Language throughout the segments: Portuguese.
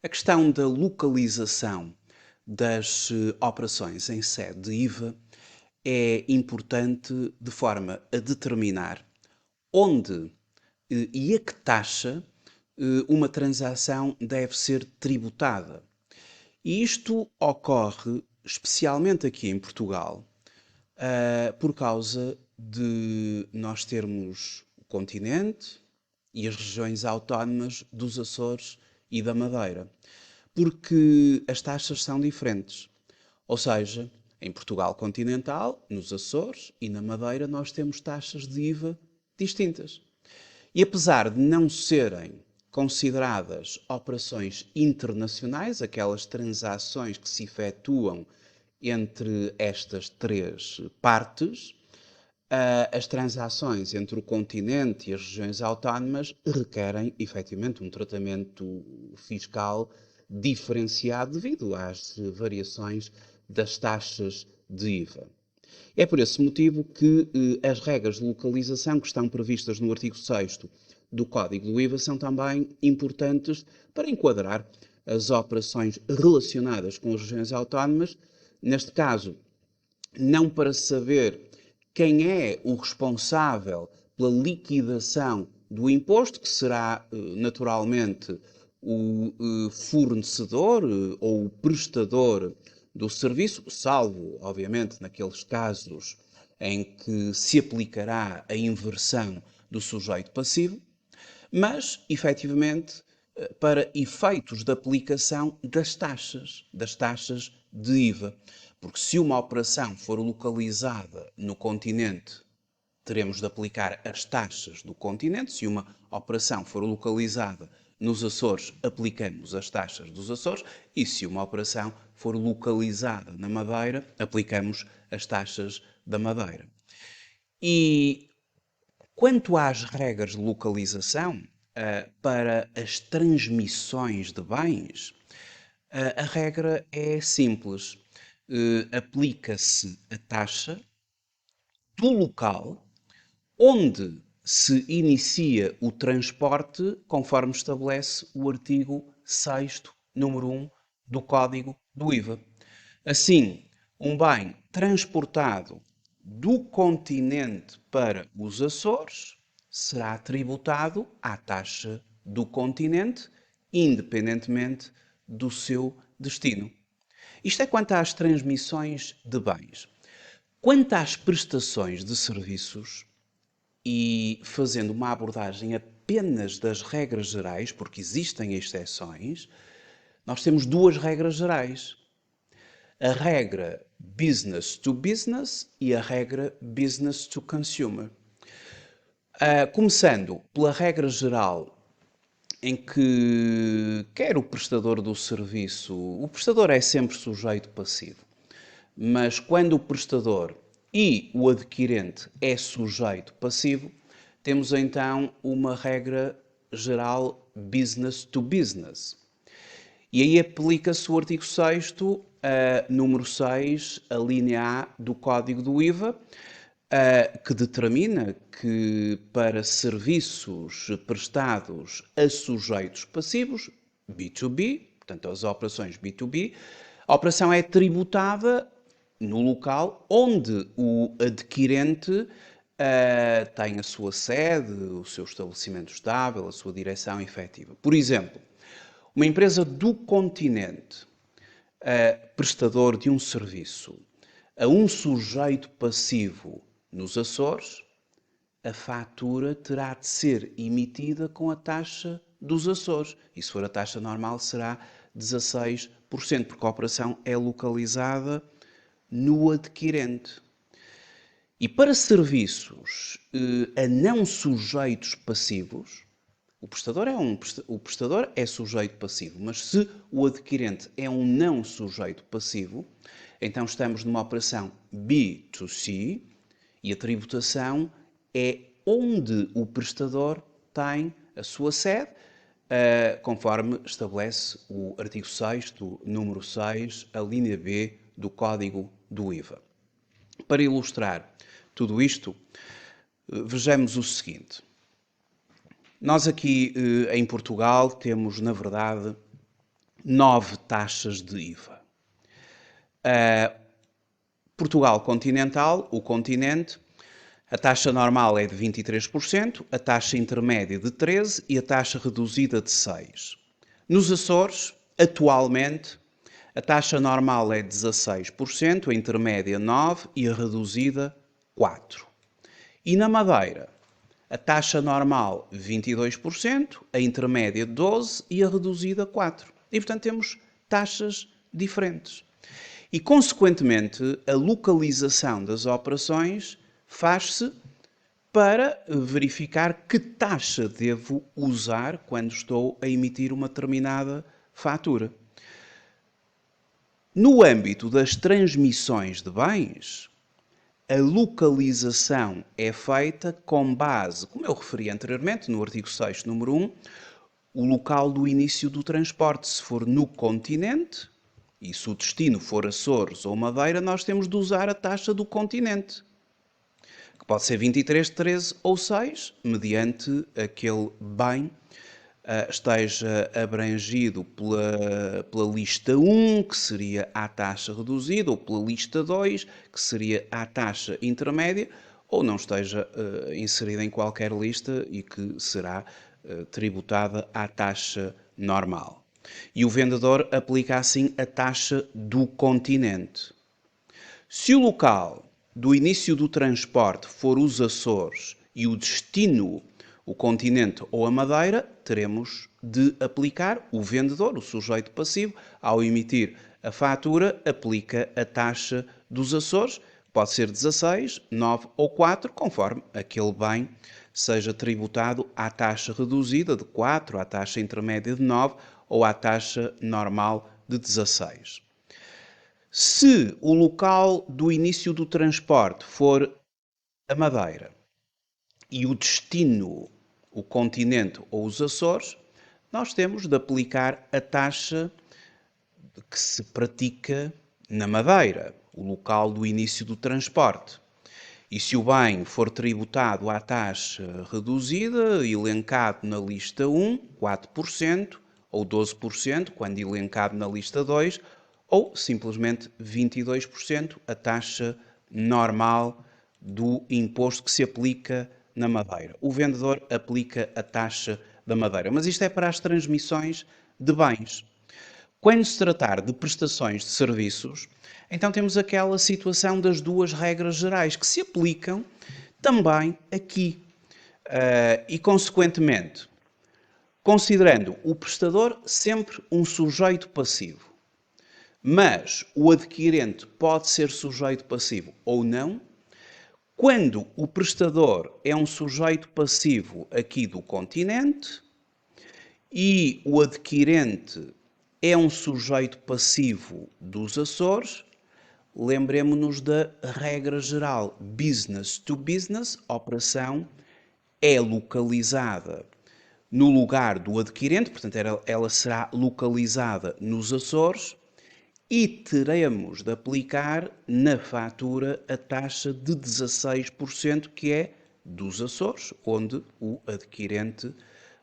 A questão da localização das operações em sede de IVA é importante de forma a determinar onde e a que taxa uma transação deve ser tributada. E isto ocorre especialmente aqui em Portugal, por causa de nós termos o continente e as regiões autónomas dos Açores e da Madeira. Porque as taxas são diferentes. Ou seja, em Portugal continental, nos Açores e na Madeira, nós temos taxas de IVA distintas. E apesar de não serem consideradas operações internacionais, aquelas transações que se efetuam entre estas três partes, as transações entre o continente e as regiões autónomas requerem, efetivamente, um tratamento fiscal diferenciado devido às variações das taxas de IVA. É por esse motivo que as regras de localização que estão previstas no artigo 6º do Código do IVA são também importantes para enquadrar as operações relacionadas com as regiões autónomas, neste caso, não para saber quem é o responsável pela liquidação do imposto, que será naturalmente o fornecedor ou o prestador do serviço, salvo, obviamente, naqueles casos em que se aplicará a inversão do sujeito passivo, mas, efetivamente, para efeitos de aplicação das taxas de IVA. Porque se uma operação for localizada no continente, teremos de aplicar as taxas do continente. Se uma operação for localizada nos Açores, aplicamos as taxas dos Açores. E se uma operação for localizada na Madeira, aplicamos as taxas da Madeira. E quanto às regras de localização, para as transmissões de bens, a regra é simples. Aplica-se a taxa do local onde se inicia o transporte, conforme estabelece o artigo 6º, número 1 do Código do IVA. Assim, um bem transportado do continente para os Açores será tributado à taxa do continente, independentemente do seu destino. Isto é quanto às transmissões de bens. Quanto às prestações de serviços, e fazendo uma abordagem apenas das regras gerais, porque existem exceções, nós temos duas regras gerais. A regra business to business e a regra business to consumer. Começando pela regra geral, em que quer o prestador do serviço, o prestador é sempre sujeito passivo, mas quando o prestador e o adquirente é sujeito passivo, temos então uma regra geral business to business. E aí aplica-se o artigo 6º, número 6, a linha A do Código do IVA, que determina que para serviços prestados a sujeitos passivos, B2B, portanto as operações B2B, a operação é tributada no local onde o adquirente tem a sua sede, o seu estabelecimento estável, a sua direção efetiva. Por exemplo, uma empresa do continente, prestador de um serviço, a um sujeito passivo nos Açores, a fatura terá de ser emitida com a taxa dos Açores. E se for a taxa normal, será 16%, porque a operação é localizada no adquirente. E para serviços a não sujeitos passivos, o prestador é sujeito passivo, mas se o adquirente é um não sujeito passivo, então estamos numa operação B2C e a tributação é onde o prestador tem a sua sede, conforme estabelece o artigo 6º, número 6, a linha B do Código do IVA. Para ilustrar tudo isto, vejamos o seguinte. Nós aqui em Portugal temos, na verdade, 9 taxas de IVA. Portugal continental, o continente, a taxa normal é de 23%, a taxa intermédia de 13% e a taxa reduzida de 6%. Nos Açores, atualmente, a taxa normal é 16%, a intermédia 9% e a reduzida 4%. E na Madeira, a taxa normal 22%, a intermédia 12% e a reduzida 4%. E, portanto, temos taxas diferentes. E, consequentemente, a localização das operações faz-se para verificar que taxa devo usar quando estou a emitir uma determinada fatura. No âmbito das transmissões de bens, a localização é feita com base, como eu referi anteriormente, no artigo 6º, número 1, o local do início do transporte. Se for no continente, e se o destino for Açores ou Madeira, nós temos de usar a taxa do continente, que pode ser 23, 13 ou 6, mediante aquele bem esteja abrangido pela lista 1, que seria a taxa reduzida, ou pela lista 2, que seria a taxa intermédia, ou não esteja inserida em qualquer lista e que será tributada à taxa normal. E o vendedor aplica assim a taxa do continente. Se o local do início do transporte for os Açores e o destino o continente ou a Madeira, teremos de aplicar, o vendedor, o sujeito passivo, ao emitir a fatura, aplica a taxa dos Açores, pode ser 16, 9 ou 4, conforme aquele bem seja tributado à taxa reduzida de 4, à taxa intermédia de 9 ou à taxa normal de 16. Se o local do início do transporte for a Madeira e o destino o continente ou os Açores, nós temos de aplicar a taxa que se pratica na Madeira, o local do início do transporte. E se o bem for tributado à taxa reduzida, elencado na lista 1, 4%, ou 12%, quando elencado na lista 2, ou simplesmente 22%, a taxa normal do imposto que se aplica na Madeira. O vendedor aplica a taxa da Madeira. Mas isto é para as transmissões de bens. Quando se tratar de prestações de serviços, então temos aquela situação das duas regras gerais que se aplicam também aqui. E, consequentemente, considerando o prestador sempre um sujeito passivo, mas o adquirente pode ser sujeito passivo ou não, quando o prestador é um sujeito passivo aqui do continente e o adquirente é um sujeito passivo dos Açores, lembremos-nos da regra geral. Business to business, operação é localizada no lugar do adquirente, portanto ela será localizada nos Açores, e teremos de aplicar na fatura a taxa de 16%, que é dos Açores, onde o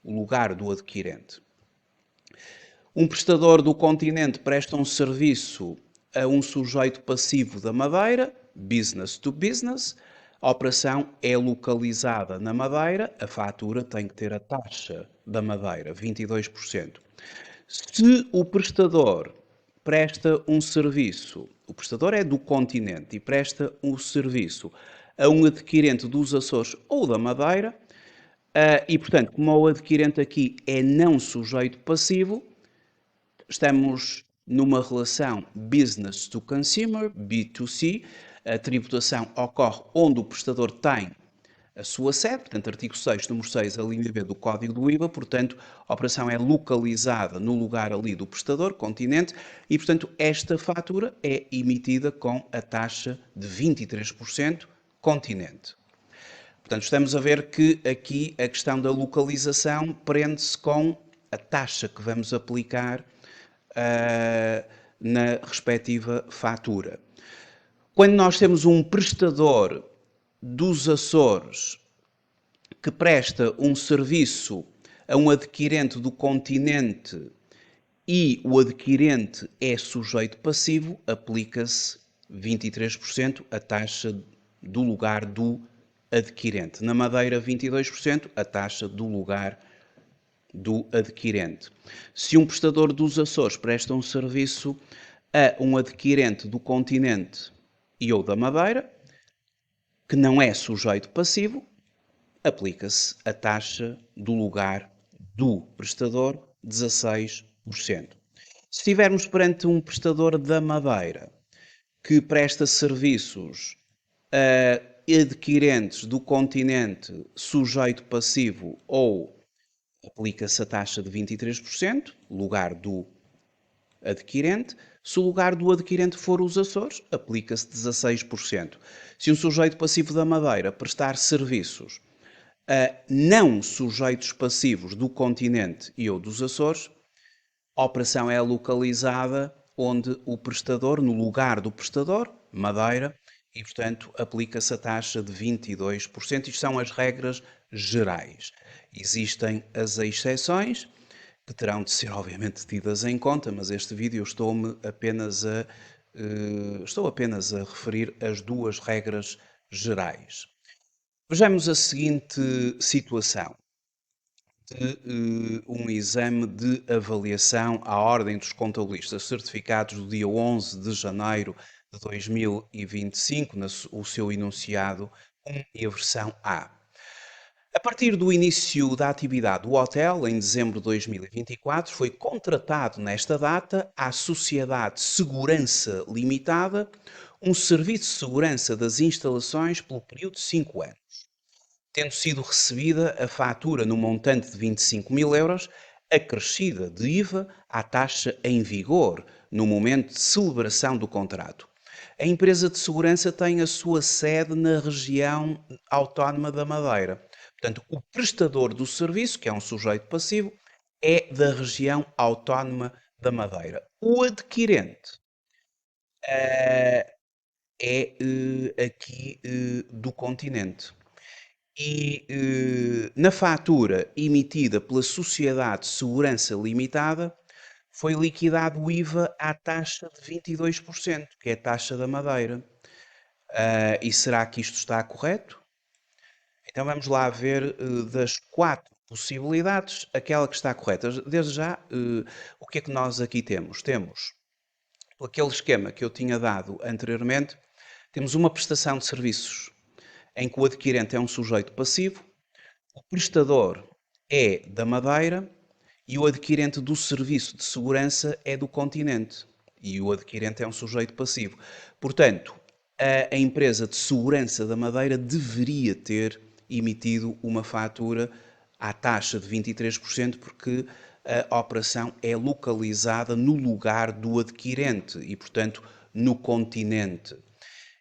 lugar do adquirente. Um prestador do continente presta um serviço a um sujeito passivo da Madeira, business to business, a operação é localizada na Madeira, a fatura tem que ter a taxa da Madeira, 22%. Se o prestador presta um serviço, o prestador é do continente e presta um serviço a um adquirente dos Açores ou da Madeira, e portanto, como o adquirente aqui é não sujeito passivo, estamos numa relação business to consumer, B2C, a tributação ocorre onde o prestador tem a sua sede, portanto, artigo 6, número 6, a linha B do Código do IVA, portanto, a operação é localizada no lugar ali do prestador, continente, e, portanto, esta fatura é emitida com a taxa de 23%, continente. Portanto, estamos a ver que aqui a questão da localização prende-se com a taxa que vamos aplicar na respectiva fatura. Quando nós temos um prestador dos Açores que presta um serviço a um adquirente do continente e o adquirente é sujeito passivo, aplica-se 23% a taxa do lugar do adquirente. Na Madeira, 22%, a taxa do lugar do adquirente. Se um prestador dos Açores presta um serviço a um adquirente do continente e ou da Madeira, que não é sujeito passivo, aplica-se a taxa do lugar do prestador, 16%. Se estivermos perante um prestador da Madeira que presta serviços a adquirentes do continente sujeito passivo, ou aplica-se a taxa de 23%, lugar do adquirente. Se o lugar do adquirente for os Açores, aplica-se 16%. Se um sujeito passivo da Madeira prestar serviços a não sujeitos passivos do continente e ou dos Açores, a operação é localizada onde o prestador, no lugar do prestador, Madeira, e, portanto, aplica-se a taxa de 22%. Isto são as regras gerais. Existem as exceções, que terão de ser, obviamente, tidas em conta, mas este vídeo estou apenas a referir as duas regras gerais. Vejamos a seguinte situação de um exame de avaliação à Ordem dos Contabilistas Certificados do dia 11 de janeiro de 2025, o seu enunciado 1 e a versão A. A partir do início da atividade do hotel, em dezembro de 2024, foi contratado nesta data à Sociedade Segurança Limitada um serviço de segurança das instalações pelo período de 5 anos, tendo sido recebida a fatura no montante de 25 mil euros, acrescida de IVA à taxa em vigor no momento de celebração do contrato. A empresa de segurança tem a sua sede na região autónoma da Madeira. Portanto, o prestador do serviço, que é um sujeito passivo, é da região autónoma da Madeira. O adquirente é aqui do continente. E na fatura emitida pela Sociedade de Segurança Limitada foi liquidado o IVA à taxa de 22%, que é a taxa da Madeira. E será que isto está correto? Então vamos lá ver das 4 possibilidades, aquela que está correta. Desde já, o que é que nós aqui temos? Temos aquele esquema que eu tinha dado anteriormente, temos uma prestação de serviços em que o adquirente é um sujeito passivo, o prestador é da Madeira e o adquirente do serviço de segurança é do continente. E o adquirente é um sujeito passivo. Portanto, a empresa de segurança da Madeira deveria ter emitido uma fatura à taxa de 23%, porque a operação é localizada no lugar do adquirente e, portanto, no continente.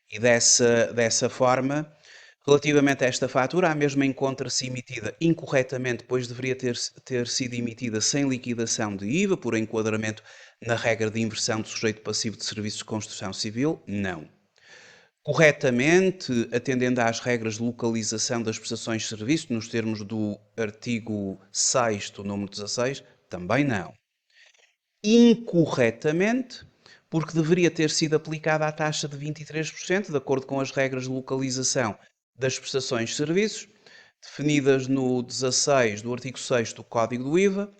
E dessa forma, relativamente a esta fatura, a mesma encontra-se emitida incorretamente, pois deveria ter sido emitida sem liquidação de IVA, por enquadramento na regra de inversão do sujeito passivo de serviços de construção civil? Não. Corretamente, atendendo às regras de localização das prestações de serviço, nos termos do artigo 6º, número 16? Também não. Incorretamente, porque deveria ter sido aplicada a taxa de 23%, de acordo com as regras de localização das prestações de serviços, definidas no 16 do artigo 6º do Código do IVA,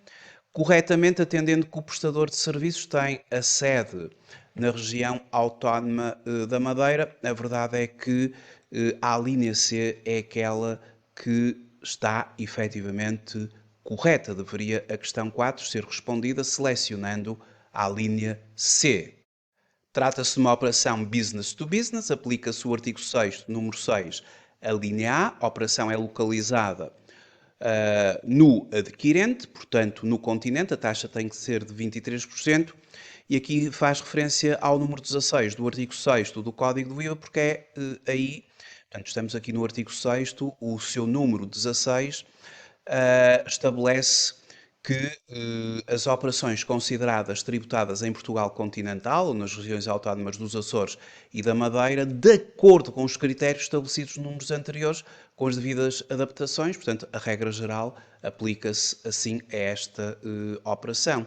corretamente atendendo que o prestador de serviços tem a sede na região autónoma da Madeira. A verdade é que a linha C é aquela que está efetivamente correta. Deveria a questão 4 ser respondida selecionando a linha C. Trata-se de uma operação business to business, aplica-se o artigo 6º, número 6, a linha A. A operação é localizada no adquirente, portanto, no continente, a taxa tem que ser de 23%, e aqui faz referência ao número 16 do artigo 6º do Código do IVA, porque é aí, portanto, estamos aqui no artigo 6º, o seu número 16 estabelece que as operações consideradas tributadas em Portugal continental, ou nas regiões autónomas dos Açores e da Madeira, de acordo com os critérios estabelecidos nos números anteriores, com as devidas adaptações, portanto, a regra geral aplica-se assim a esta operação.